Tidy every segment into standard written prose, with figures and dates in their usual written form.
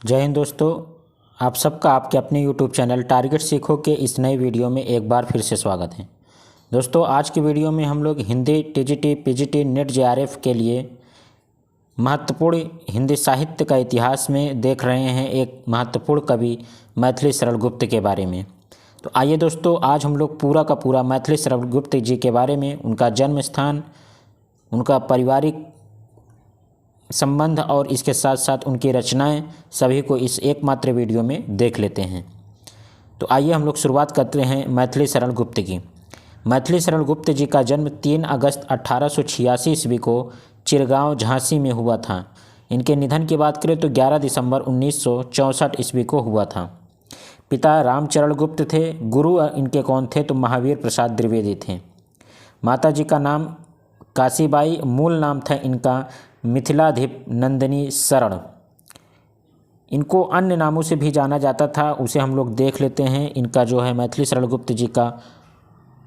जय हिंद दोस्तों। आप सबका आपके अपने YouTube चैनल टारगेट सीखो के इस नए वीडियो में एक बार फिर से स्वागत है। दोस्तों, आज की वीडियो में हम लोग Hindi TGT PGT net JRF के लिए महत्वपूर्ण हिंदी साहित्य का इतिहास में देख रहे हैं एक महत्वपूर्ण कवि मैथिली शरण गुप्त के बारे में। तो आइए दोस्तों, आज हम लोग पूरा का पूरा मैथिली शरण गुप्त जी के बारे में, उनका जन्म स्थान, उनका पारिवारिक संबंध और इसके साथ साथ उनकी रचनाएं सभी को इस एकमात्र वीडियो में देख लेते हैं। तो आइए हम लोग शुरुआत करते हैं मैथिली शरण गुप्त की। मैथिली शरण गुप्त जी का जन्म 3 अगस्त 1886 ईस्वी को चिरगांव झांसी में हुआ था। इनके निधन की बात करें तो 11 दिसंबर 1964 ईस्वी को हुआ था। पिता रामचरण गुप्त थे। गुरु इनके कौन थे तो महावीर प्रसाद द्विवेदी थे। माता जी का नाम काशीबाई, मूल नाम था इनका मिथिलाधिप नंदिनी शरण। इनको अन्य नामों से भी जाना जाता था, उसे हम लोग देख लेते हैं। इनका जो है मैथिली शरण गुप्त जी का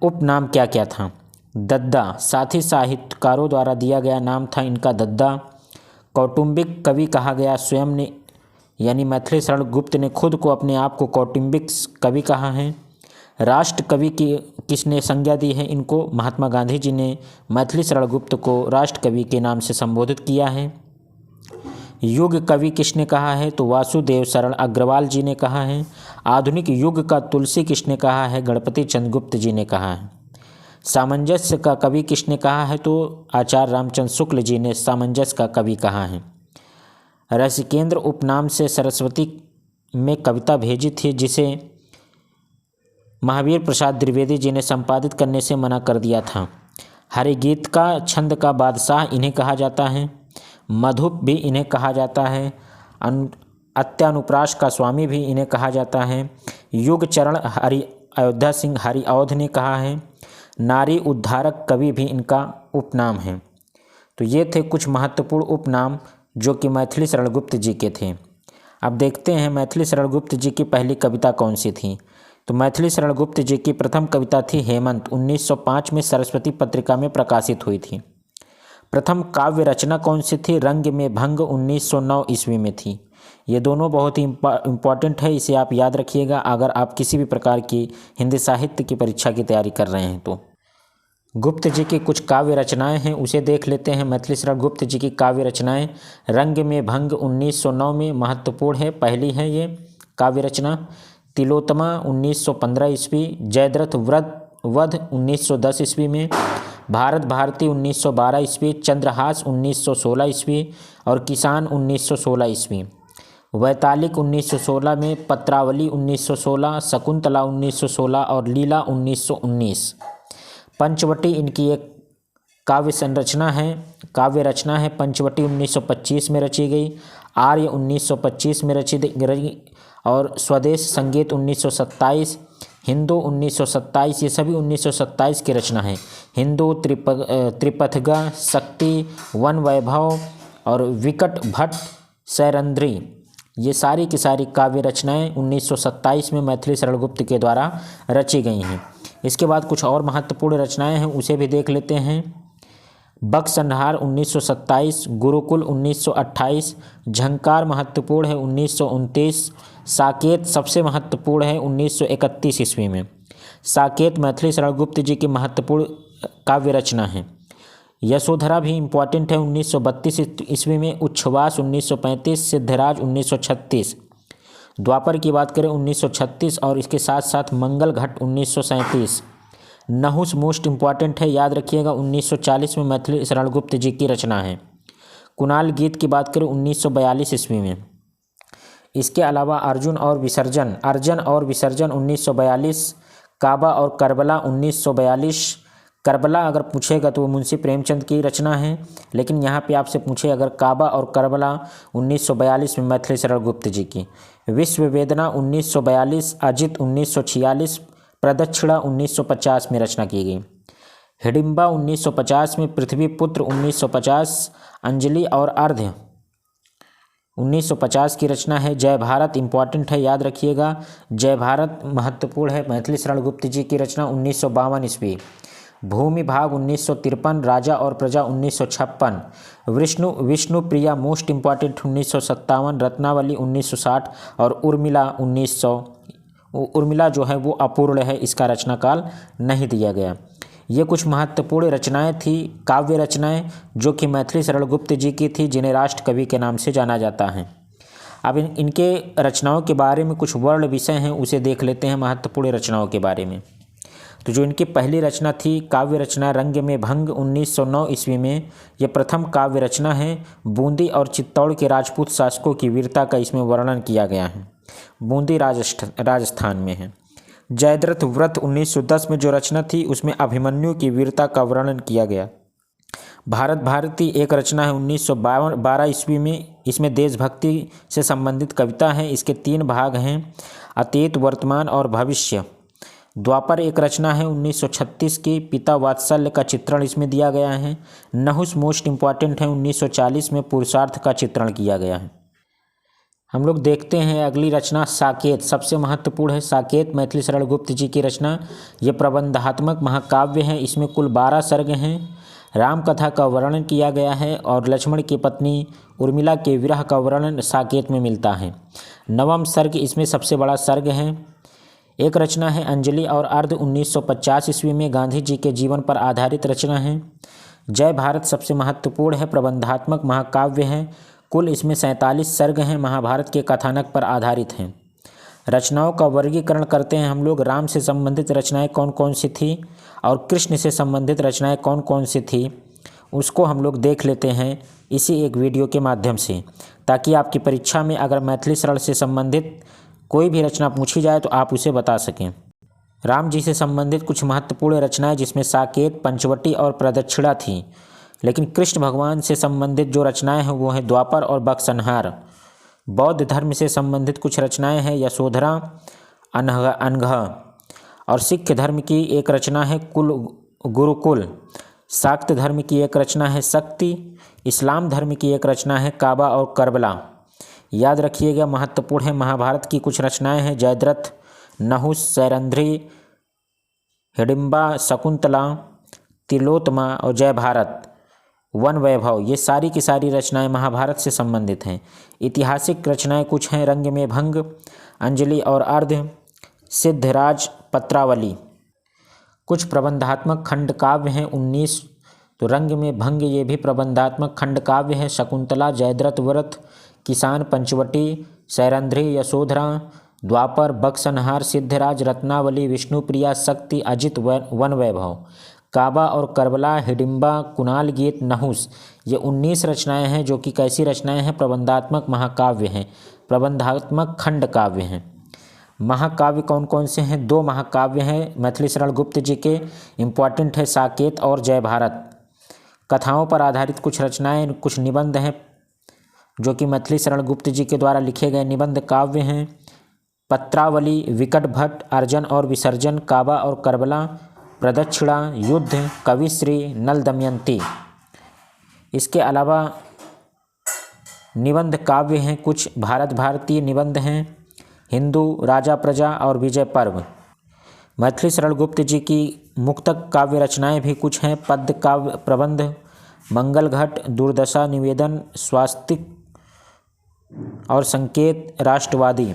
उपनाम क्या क्या था। दद्दा, साथी साहित्यकारों द्वारा दिया गया नाम था इनका दद्दा। कौटुंबिक कवि कहा गया, स्वयं ने यानी मैथिली शरण गुप्त ने खुद को अपने आप को कौटुंबिक कवि कहा है। राष्ट्र कवि की किसने संज्ञा दी है इनको? महात्मा गांधी जी ने मैथिली शरण गुप्त को राष्ट्र कवि के नाम से संबोधित किया है। युग कवि किसने कहा है तो वासुदेव शरण अग्रवाल जी ने कहा है। आधुनिक युग का तुलसी किसने कहा है? गणपति चंद्र गुप्त जी ने कहा है। सामंजस्य का कवि किसने कहा है तो आचार्य रामचंद्र शुक्ल जी ने सामंजस्य का कवि कहा है। रसिकेंद्र उपनाम से सरस्वती में कविता भेजी थी, जिसे महावीर प्रसाद द्विवेदी जी ने संपादित करने से मना कर दिया था। हरिगीत का छंद का बादशाह इन्हें कहा जाता है। मधुप भी इन्हें कहा जाता है। अत्यानुप्रास का स्वामी भी इन्हें कहा जाता है। युग चरण हरि अयोध्या सिंह हरिऔध ने कहा है। नारी उद्धारक कवि भी इनका उपनाम है। तो ये थे कुछ महत्वपूर्ण उपनाम जो कि मैथिली शरण गुप्त जी के थे। अब देखते हैं मैथिली शरण गुप्त जी की पहली कविता कौन सी थी। तो मैथिली शरण गुप्त जी की प्रथम कविता थी हेमंत, 1905 में सरस्वती पत्रिका में प्रकाशित हुई थी। प्रथम काव्य रचना कौन सी थी? रंग में भंग, 1909 ईस्वी में थी। ये दोनों बहुत ही इम्पॉर्टेंट है, इसे आप याद रखिएगा अगर आप किसी भी प्रकार की हिंदी साहित्य की परीक्षा की तैयारी कर रहे हैं तो। गुप्त जी की कुछ काव्य रचनाएं हैं, उसे देख लेते हैं। मैथिली शरण गुप्त जी की काव्य रचनाएं। रंग में भंग 1909 में महत्वपूर्ण है, पहली है ये काव्य रचना। तिलोत्तमा 1915 ईस्वी। जयद्रथ वध 1910 ईस्वी में। भारत भारती 1912 ईस्वी। चंद्रहास 1916 ईस्वी और किसान 1916 ईस्वी। वैतालिक 1916 में। पत्रावली 1916। शकुंतला 1916 और लीला 1919। पंचवटी इनकी एक काव्य रचना है। पंचवटी 1925 में रची गई। आर्य 1925 में रची गई और स्वदेश संगीत 1927। हिंदू 1927, ये सभी 1927 की रचना है। हिंदू, त्रिपथगा, शक्ति, वन वैभव और विकट भट्ट सैरंध्री, ये सारी की सारी काव्य रचनाएं 1927 में मैथिली शरण गुप्त के द्वारा रची गई हैं। इसके बाद कुछ और महत्वपूर्ण रचनाएं हैं, उसे भी देख लेते हैं। बकसंहार 1927। गुरुकुल 1928। झंकार महत्वपूर्ण है 1929। साकेत सबसे महत्वपूर्ण है 1931 ईस्वी में। साकेत मैथिली शरण गुप्त जी की महत्वपूर्ण काव्य रचना है। यशोधरा भी इम्पॉर्टेंट है 1932 ईस्वी में। उच्छ्वास 1935। सिद्धराज 1936। द्वापर की बात करें 1936 और इसके साथ साथ मंगल घट 1937। नहुस मोस्ट इम्पॉर्टेंट है, याद रखिएगा 1940 में मैथिली शरण गुप्त जी की रचना है। कुणाल गीत की बात करें 1942 ईस्वी में। इसके अलावा अर्जन और विसर्जन 1942। काबा और करबला 1942। करबला अगर पूछेगा तो वो मुंशी प्रेमचंद की रचना है, लेकिन यहाँ पे आपसे पूछे अगर काबा और करबला 1942 में मैथिली शरण गुप्त जी की। विश्व वेदना 1942। अजित 1946। प्रदक्षिणा 1950 में रचना की गई। हिडिंबा 1950 में। पृथ्वीपुत्र 1950। अंजलि और अर्घ्य 1950 की रचना है। जय भारत इम्पॉर्टेंट है, याद रखिएगा। जय भारत महत्वपूर्ण है, मैथिली शरण गुप्त जी की रचना 1952 ईस्वी। भूमि भाग 1953, राजा और प्रजा 1956, विष्णुप्रिया मोस्ट इम्पॉर्टेंट 1957, रत्नावली 1960 और उर्मिला जो है वो अपूर्ण है, इसका रचनाकाल नहीं दिया गया। ये कुछ महत्वपूर्ण रचनाएं थी, काव्य रचनाएं, जो कि मैथिली शरण गुप्त जी की थी, जिन्हें राष्ट्र कवि के नाम से जाना जाता है। अब इनके रचनाओं के बारे में कुछ वर्ण विषय हैं, उसे देख लेते हैं महत्वपूर्ण रचनाओं के बारे में। तो जो इनकी पहली रचना थी काव्य रचना रंग में भंग 1909 ईस्वी में, यह प्रथम काव्य रचना है। बूंदी और चित्तौड़ के राजपूत शासकों की वीरता का इसमें वर्णन किया गया है। बूंदी राजस्थान में है। जयद्रथ व्रत 1910 में जो रचना थी उसमें अभिमन्यु की वीरता का वर्णन किया गया। भारत भारती एक रचना है 1912 ईस्वी में, इसमें देशभक्ति से संबंधित कविता है। इसके 3 भाग हैं, अतीत, वर्तमान और भविष्य। द्वापर एक रचना है 1936 की, पिता वात्सल्य का चित्रण इसमें दिया गया है। नहुस मोस्ट इम्पॉर्टेंट है 1940 में, पुरुषार्थ का चित्रण किया गया है। हम लोग देखते हैं अगली रचना साकेत, सबसे महत्वपूर्ण है साकेत, मैथिली शरण गुप्त जी की रचना। ये प्रबंधात्मक महाकाव्य है, इसमें कुल 12 सर्ग हैं। राम कथा का वर्णन किया गया है और लक्ष्मण की पत्नी उर्मिला के विरह का वर्णन साकेत में मिलता है। 9वां सर्ग इसमें सबसे बड़ा सर्ग है। एक रचना है अंजलि और अर्ध 1950 ईस्वी में, गांधी जी के जीवन पर आधारित रचना है। जय भारत सबसे महत्वपूर्ण है, प्रबंधात्मक महाकाव्य है। कुल इसमें 47 सर्ग हैं, महाभारत के कथानक पर आधारित हैं। रचनाओं का वर्गीकरण करते हैं हम लोग। राम से संबंधित रचनाएं कौन कौन सी थी और कृष्ण से संबंधित रचनाएं कौन कौन सी थी, उसको हम लोग देख लेते हैं इसी एक वीडियो के माध्यम से, ताकि आपकी परीक्षा में अगर मैथिली शरण से संबंधित कोई भी रचना पूछी जाए तो आप उसे बता सकें। राम जी से संबंधित कुछ महत्वपूर्ण रचनाएं जिसमें साकेत, पंचवटी और प्रदक्षिणा थी। लेकिन कृष्ण भगवान से संबंधित जो रचनाएं हैं वो हैं द्वापर और बकसंहार। बौद्ध धर्म से संबंधित कुछ रचनाएं हैं यशोधरा, अनघ। और सिख धर्म की एक रचना है गुरुकुल। शाक्त धर्म की एक रचना है शक्ति। इस्लाम धर्म की एक रचना है काबा और करबला। याद रखिएगा महत्वपूर्ण है। महाभारत की कुछ रचनाएं हैं जयद्रथ, नहुस, सैरंध्री, हिडिंबा, शकुंतला, तिलोत्तमा और जय भारत, वन वैभव। ये सारी की सारी रचनाएं महाभारत से संबंधित हैं। ऐतिहासिक रचनाएं कुछ हैं रंग में भंग, अंजलि और अर्ध, सिद्धराज, पत्रावली। कुछ प्रबंधात्मक खंड काव्य हैं 19। तो रंग में भंग ये भी प्रबंधात्मक खंड काव्य है। शकुंतला, जयद्रथ व्रत, किसान, पंचवटी, सैरंध्री, यशोधरा, द्वापर, बकसंहार, सिद्धराज, रत्नावली, विष्णुप्रिया, शक्ति, अजित, वन वैभव, काबा और करबला, हिडिंबा, कुणाल गीत, नहुस। ये 19 रचनाएं हैं जो कि कैसी रचनाएं हैं, प्रबंधात्मक महाकाव्य हैं, प्रबंधात्मक खंड काव्य हैं। महाकाव्य कौन कौन से हैं? 2 महाकाव्य हैं मैथिली शरण गुप्त जी के, इम्पॉर्टेंट है साकेत और जय भारत। कथाओं पर आधारित कुछ रचनाएं, कुछ निबंध हैं जो कि मैथिली शरण गुप्त जी के द्वारा लिखे गए निबंध काव्य हैं। पत्रावली, विकट भट्ट, अर्जन और विसर्जन, काबा और करबला, प्रदक्षिणा, युद्ध, कविश्री, नल दमयंती। इसके अलावा निबंध काव्य हैं कुछ, भारत भारतीय निबंध हैं, हिंदू, राजा प्रजा और विजय पर्व। मैथिली शरण गुप्त जी की मुक्तक काव्य रचनाएं भी कुछ हैं, पद्य काव्य, प्रबंध, मंगल घट, दुर्दशा निवेदन, स्वास्तिक और संकेत, राष्ट्रवादी।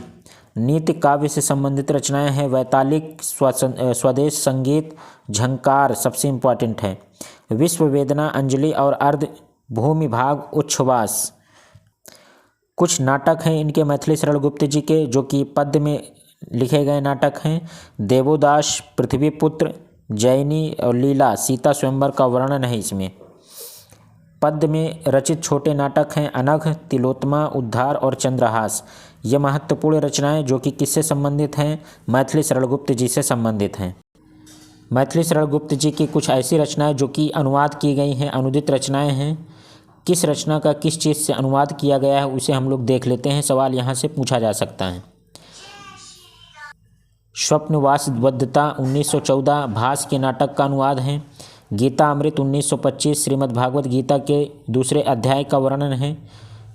नीति काव्य से संबंधित रचनाएं हैं वैतालिक, स्वदेश संगीत, झंकार सबसे इम्पॉर्टेंट है, विश्व वेदना, अंजलि और अर्ध, भूमि भाग, उच्छ्वास। कुछ नाटक हैं इनके मैथिली शरण गुप्त जी के जो कि पद्य में लिखे गए नाटक हैं। देवोदास, पृथ्वीपुत्र, जैनी और लीला, सीता स्वयंवर का वर्णन है इसमें। पद्य में रचित छोटे नाटक हैं अनघ, तिलोत्तमा, उद्धार और चंद्रहास। ये महत्वपूर्ण रचनाएं जो कि किससे संबंधित हैं, मैथिली शरण गुप्त जी से संबंधित हैं। मैथिली शरण गुप्त जी की कुछ ऐसी रचनाएं जो कि अनुवाद की गई हैं, अनुदित रचनाएं हैं। किस रचना का किस चीज़ से अनुवाद किया गया है उसे हम लोग देख लेते हैं, सवाल यहाँ से पूछा जा सकता है। स्वप्नवासवदत्ता 1914 भास के नाटक का अनुवाद है। गीता अमृत 1925 श्रीमद् भागवत गीता के 2 अध्याय का वर्णन है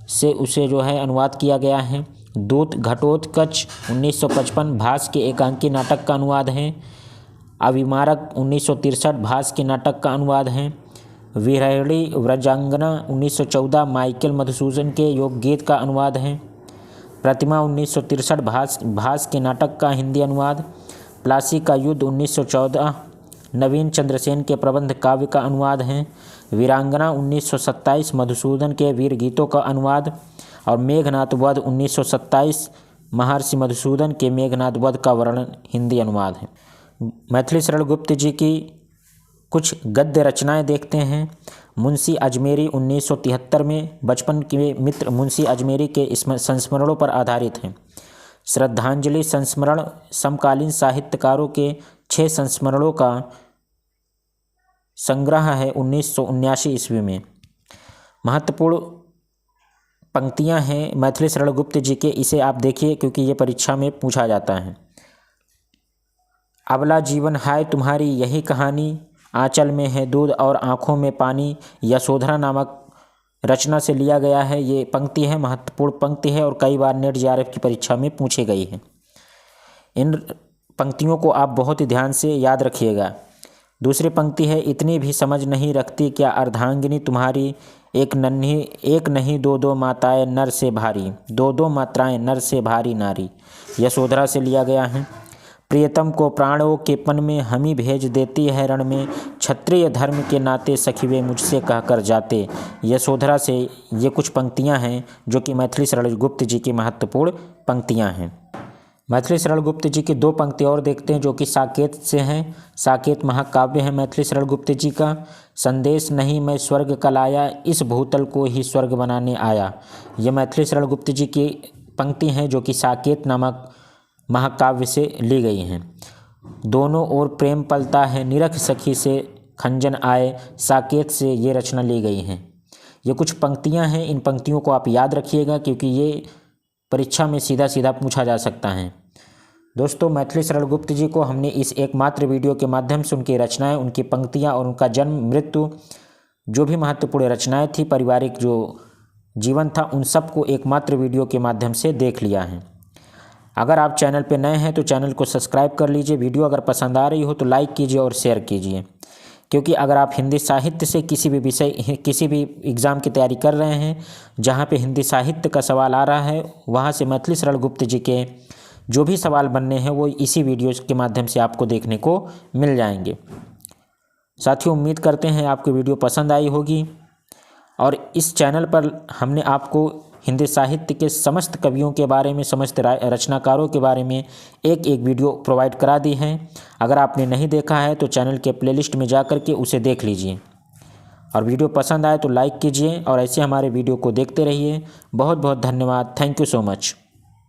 से उसे जो है अनुवाद किया गया है। दूत घटोत्कच 1955 भास के एकांकी नाटक का अनुवाद है। अविमारक 1963 भास के नाटक का अनुवाद है। विरहणी व्रजांगना 1914 माइकल मधुसूदन के योग गीत का अनुवाद है। प्रतिमा 1963 भास के नाटक का हिंदी अनुवाद। प्लासी का युद्ध 1914 नवीन चंद्रसेन के प्रबंध काव्य का अनुवाद है। वीरांगना 1927 मधुसूदन के वीर गीतों का अनुवाद। और मेघनाद वध 1927 महर्षि मधुसूदन के मेघनाद वध का वर्णन हिंदी अनुवाद है। मैथिली शरण गुप्त जी की कुछ गद्य रचनाएं देखते हैं। मुंशी अजमेरी 1973 में बचपन के मित्र मुंशी अजमेरी के संस्मरणों पर आधारित हैं। श्रद्धांजलि संस्मरण समकालीन साहित्यकारों के 6 संस्मरणों का संग्रह है 1979 ईस्वी में। महत्वपूर्ण पंक्तियां हैं मैथिली शरण गुप्त जी के, इसे आप देखिए क्योंकि ये परीक्षा में पूछा जाता है। अबला जीवन हाय तुम्हारी यही कहानी, आंचल में है दूध और आँखों में पानी, यशोधरा नामक रचना से लिया गया है। ये पंक्ति है, महत्वपूर्ण पंक्ति है और कई बार नेट जेआरएफ की परीक्षा में पूछी गई है। इन पंक्तियों को आप बहुत ही ध्यान से याद रखिएगा। दूसरी पंक्ति है, इतनी भी समझ नहीं रखती क्या अर्धांगिनी तुम्हारी, एक नहीं दो दो माताएं नर से भारी, दो दो मात्राएं नर से भारी नारी, यशोधरा से लिया गया है। प्रियतम को प्राणों के पन में हमी भेज देती है रण में, क्षत्रिय धर्म के नाते सखी वे मुझसे कहकर जाते, यशोधरा से। ये कुछ पंक्तियां हैं जो कि मैथिली शरण गुप्त जी की महत्वपूर्ण पंक्तियां हैं। मैथिली शरण गुप्त जी की 2 पंक्ति और देखते हैं जो कि साकेत से हैं। साकेत महाकाव्य है मैथिली शरण गुप्त जी का। संदेश नहीं मैं स्वर्ग का लाया, इस भूतल को ही स्वर्ग बनाने आया। ये मैथिली शरण गुप्त जी की पंक्ति हैं जो कि साकेत नामक महाकाव्य से ली गई हैं। दोनों ओर प्रेम पलता है, निरख सखी से खंजन आए, साकेत से ये रचना ली गई हैं। ये कुछ पंक्तियां हैं, इन पंक्तियों को आप याद रखिएगा क्योंकि ये परीक्षा में सीधा सीधा पूछा जा सकता है। दोस्तों, मैथिली शरण गुप्त जी को हमने इस एकमात्र वीडियो के माध्यम से उनकी रचनाएं, उनकी पंक्तियां और उनका जन्म मृत्यु, जो भी महत्वपूर्ण रचनाएं थी, पारिवारिक जो जीवन था, उन सबको एकमात्र वीडियो के माध्यम से देख लिया है। अगर आप चैनल पर नए हैं तो चैनल को सब्सक्राइब कर लीजिए। वीडियो अगर पसंद आ रही हो तो लाइक कीजिए और शेयर कीजिए, क्योंकि अगर आप हिंदी साहित्य से किसी भी विषय, किसी भी एग्ज़ाम की तैयारी कर रहे हैं जहां पे हिंदी साहित्य का सवाल आ रहा है, वहां से मैथिली शरण गुप्त जी के जो भी सवाल बनने हैं वो इसी वीडियो के माध्यम से आपको देखने को मिल जाएंगे। साथियों, उम्मीद करते हैं आपको वीडियो पसंद आई होगी और इस चैनल पर हमने आपको हिंदी साहित्य के समस्त कवियों के बारे में, समस्त रचनाकारों के बारे में एक वीडियो प्रोवाइड करा दी है। अगर आपने नहीं देखा है तो चैनल के प्लेलिस्ट में जाकर के उसे देख लीजिए और वीडियो पसंद आए तो लाइक कीजिए और ऐसे हमारे वीडियो को देखते रहिए। बहुत बहुत धन्यवाद। Thank you so much.